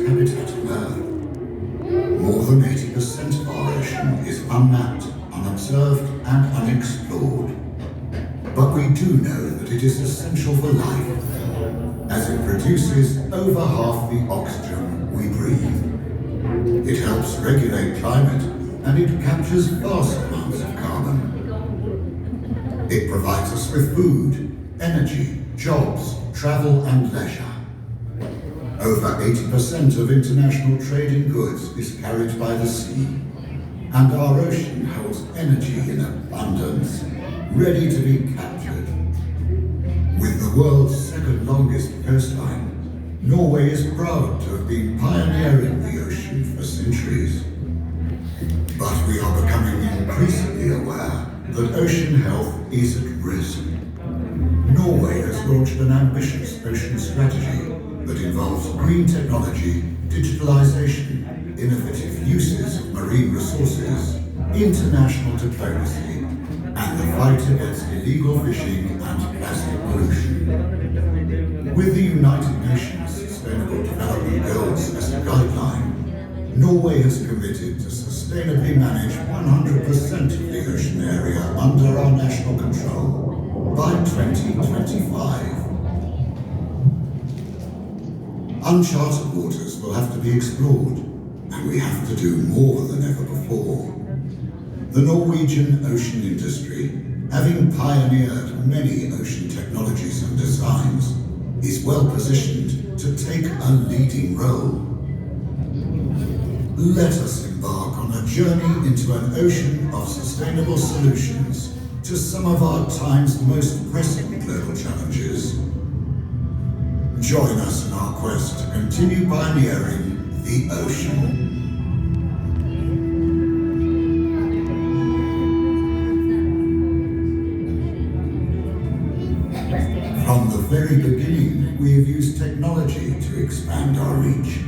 habitat on Earth. More than 80% of our ocean is unmapped, unobserved, and unexplored. But we do know that it is essential for life, as it produces over half the oxygen we breathe. It helps regulate climate, and it captures vast amounts of carbon. It provides us with food, energy, jobs, travel, and leisure. Over 80% of international trade in goods is carried by the sea, and our ocean holds energy in abundance, ready to be captured. With the world's second longest coastline, Norway is proud to have been pioneering the ocean for centuries. But we are becoming increasingly aware that ocean health is at risk. Norway has launched an ambitious ocean strategy that involves green technology, digitalization, innovative uses of marine resources, international diplomacy, and the fight against illegal fishing and plastic pollution. With the United Nations Sustainable Development Goals as a guideline, Norway has committed to sustainably manage 100% of the ocean area under our national control by 2025. Uncharted waters will have to be explored, and we have to do more than ever before. The Norwegian ocean industry, having pioneered many ocean technologies and designs, is well positioned to take a leading role. Let us embark on a journey into an ocean of sustainable solutions to some of our time's most pressing global challenges. Join us in our quest to continue pioneering the ocean. From the very beginning, we have used technology to expand our reach.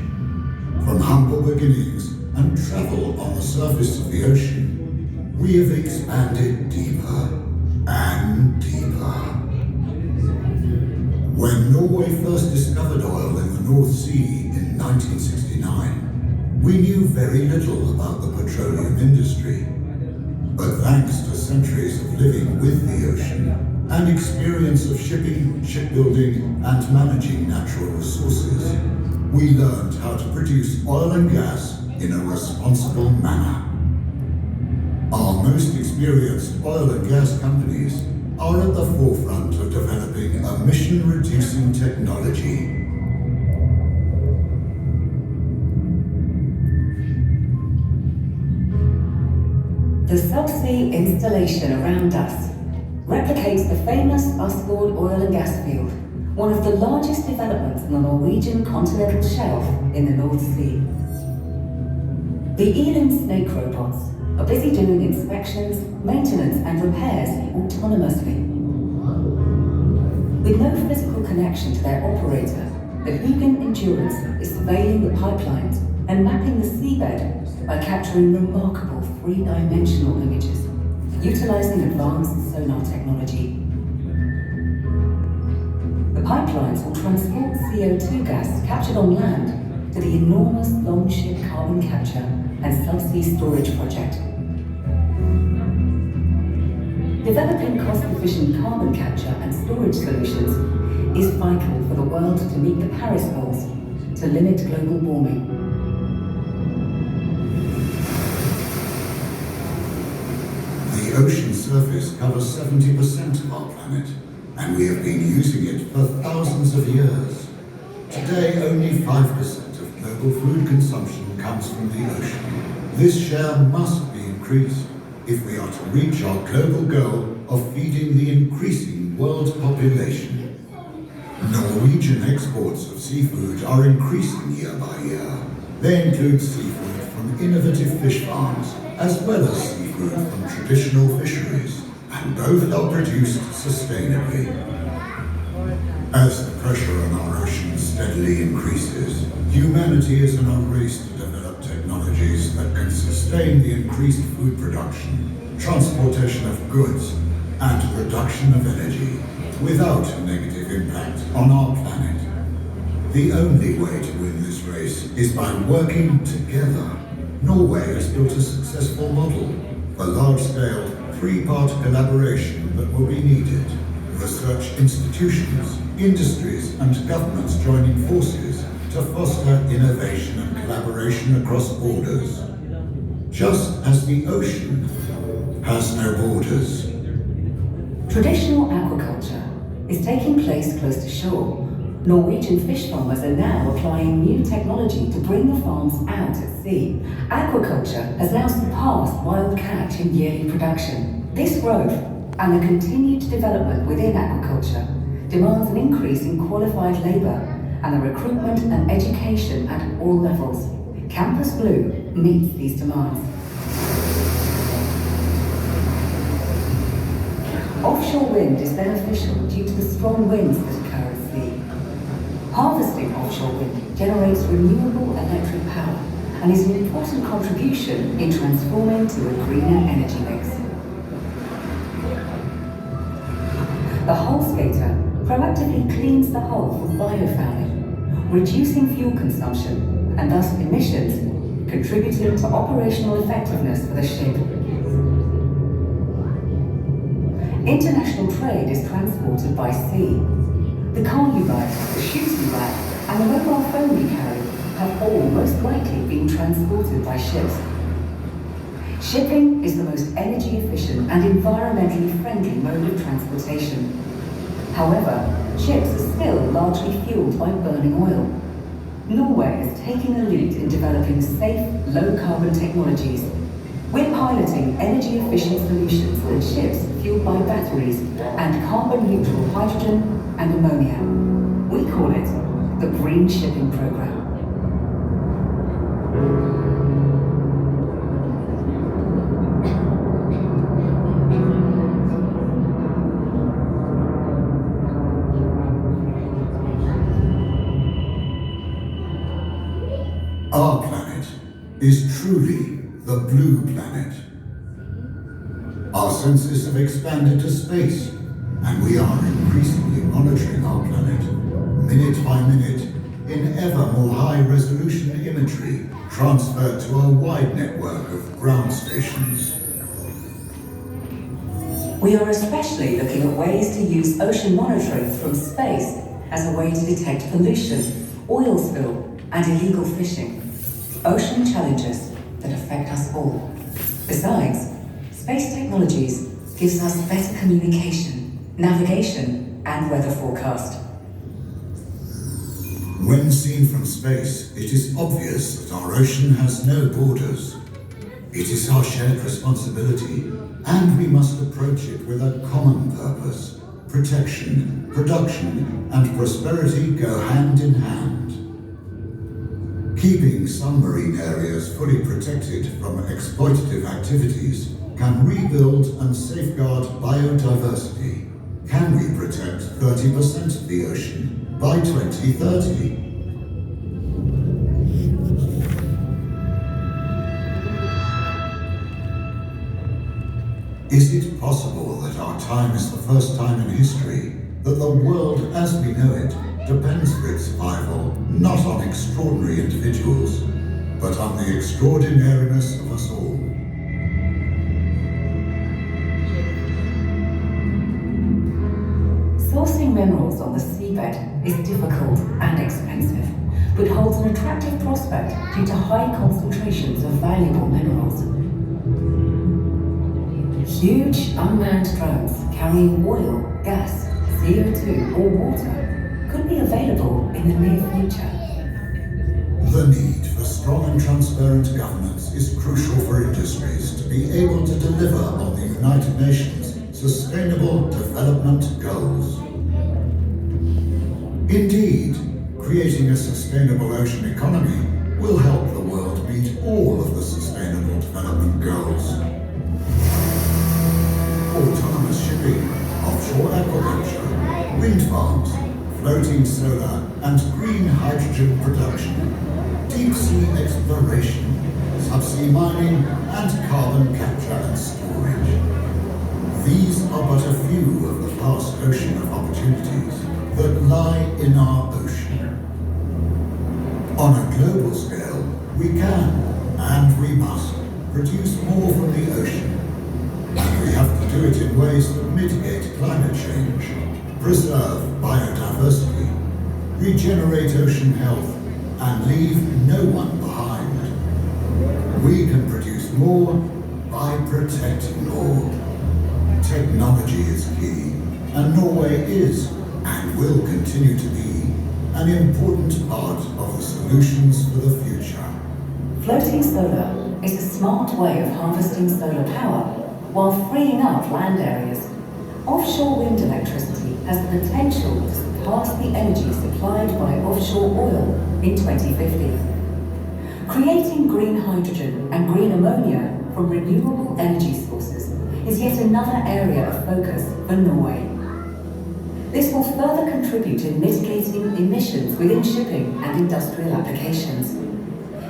From humble beginnings and travel on the surface of the ocean, we have expanded deeper and deeper. When Norway first discovered oil in the North Sea in 1969, we knew very little about the petroleum industry. But thanks to centuries of living with the ocean and experience of shipping, shipbuilding, and managing natural resources, we learned how to produce oil and gas in a responsible manner. Our most experienced oil and gas companies are at the forefront of developing emission-reducing technology. The subsea installation around us replicates the famous Åsgard oil and gas field, one of the largest developments in the Norwegian continental shelf in the North Sea. The Eland snake robots are busy doing inspections, maintenance and repairs autonomously. With no physical connection to their operator, the Hugin Endurance is surveying the pipelines and mapping the seabed by capturing remarkable three-dimensional images, utilizing advanced sonar technology. The pipelines will transport CO2 gas captured on land to the enormous Longship carbon capture and subsea storage project. Developing cost-efficient carbon capture and storage solutions is vital for the world to meet the Paris goals to limit global warming. The ocean surface covers 70% of our planet, and we have been using it for thousands of years. Today, only 5% of global food consumption comes from the ocean. This share must be increased if we are to reach our global goal of feeding the increasing world population. Norwegian exports of seafood are increasing year by year. They include seafood from innovative fish farms, as well as seafood from traditional fisheries, and both are produced sustainably. As the pressure on our oceans steadily increases, humanity is in a race to develop technologies that can sustain the increased food production, transportation of goods, and production of energy without a negative impact on our planet. The only way to win this race is by working together. Norway has built a successful model for large-scale, three-part collaboration that will be needed. Research institutions, industries, and governments joining forces to foster innovation and collaboration across borders. Just as the ocean has no borders. Traditional aquaculture is taking place close to shore. Norwegian fish farmers are now applying new technology to bring the farms out at sea. Aquaculture has now surpassed wild catch in yearly production. This growth and the continued development within aquaculture demands an increase in qualified labour and the recruitment and education at all levels. Campus Blue meets these demands. Offshore wind is beneficial due to the strong winds that occur at sea. Harvesting offshore wind generates renewable electric power and is an important contribution in transforming to a greener energy mix. The hull skater proactively cleans the hull for biofouling, reducing fuel consumption and thus emissions, contributing to operational effectiveness for the ship. International trade is transported by sea. The car you ride, the shoes you wear, and the mobile phone you carry have all most likely been transported by ships. Shipping is the most energy efficient and environmentally friendly mode of transportation. However, ships are still largely fueled by burning oil. Norway is taking the lead in developing safe, low-carbon technologies. We're piloting energy-efficient solutions on ships fueled by batteries and carbon-neutral hydrogen and ammonia. We call it the Green Shipping Program. Our planet is truly the blue planet. Our senses have expanded to space, and we are increasingly monitoring our planet, minute by minute, in ever more high-resolution imagery transferred to a wide network of ground stations. We are especially looking at ways to use ocean monitoring from space as a way to detect pollution, oil spill, and illegal fishing. Ocean challenges that affect us all. Besides, space technologies gives us better communication, navigation, and weather forecast. When seen from space, it is obvious that our ocean has no borders. It is our shared responsibility, and we must approach it with a common purpose. Protection, production, and prosperity go hand in hand. Keeping submarine areas fully protected from exploitative activities can rebuild and safeguard biodiversity. Can we protect 30% of the ocean by 2030? Is it possible that our time is the first time in history that the world as we know it depends for its survival not on extraordinary individuals, but on the extraordinariness of us all? Sourcing minerals on the seabed is difficult and expensive, but holds an attractive prospect due to high concentrations of valuable minerals. Huge unmanned drones carrying oil, gas, CO2 or water could be available in the near future. The need for strong and transparent governance is crucial for industries to be able to deliver on the United Nations Sustainable Development Goals. Indeed, creating a sustainable ocean economy will help the world meet all of the Sustainable Development Goals. Autonomous shipping, offshore aquaculture, wind farms, floating solar and green hydrogen production, deep sea exploration, subsea mining and carbon capture and storage. These are but a few of the vast ocean of opportunities that lie in our ocean. On a global scale, we can, and we must, produce more from the ocean. And we have to do it in ways that mitigate climate change, preserve biodiversity, regenerate ocean health, and leave no one behind. We can produce more by protecting more. Technology is key, and Norway is, and will continue to be, an important part of the solutions for the future. Floating solar is a smart way of harvesting solar power while freeing up land areas. Offshore wind electricity has the potential to surpass the energy supplied by offshore oil in 2050. Creating green hydrogen and green ammonia from renewable energy sources is yet another area of focus for Norway. This will further contribute in mitigating emissions within shipping and industrial applications.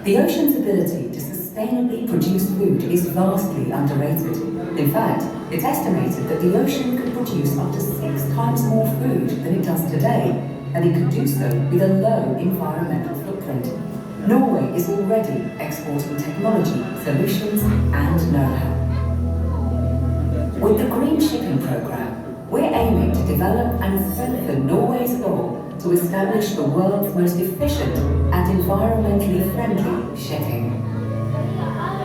The ocean's ability to sustainably produce food is vastly underrated. In fact, it's estimated that the ocean could produce up to 6 times more food than it does today, and it could do so with a low environmental footprint. Norway is already exporting technology, solutions, and know-how. With the Green Shipping Programme, we're aiming to develop and strengthen Norway's goal to establish the world's most efficient and environmentally friendly shipping.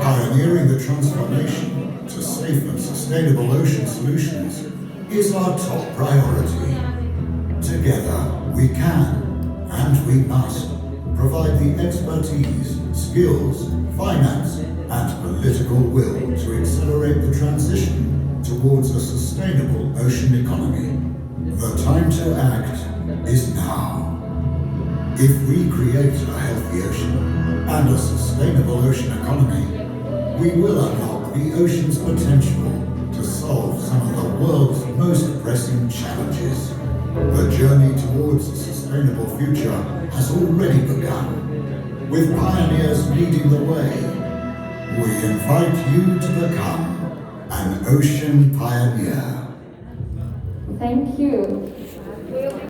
Pioneering the transformation to safe and sustainable ocean solutions is our top priority. Together, we can, and we must, provide the expertise, skills, finance, and political will to accelerate the transition towards a sustainable ocean economy. The time to act is now. If we create a healthy ocean and a sustainable ocean economy, we will unlock the ocean's potential to solve some of the world's most pressing challenges. The journey towards a sustainable future has already begun. With pioneers leading the way, we invite you to become an ocean pioneer. Thank you.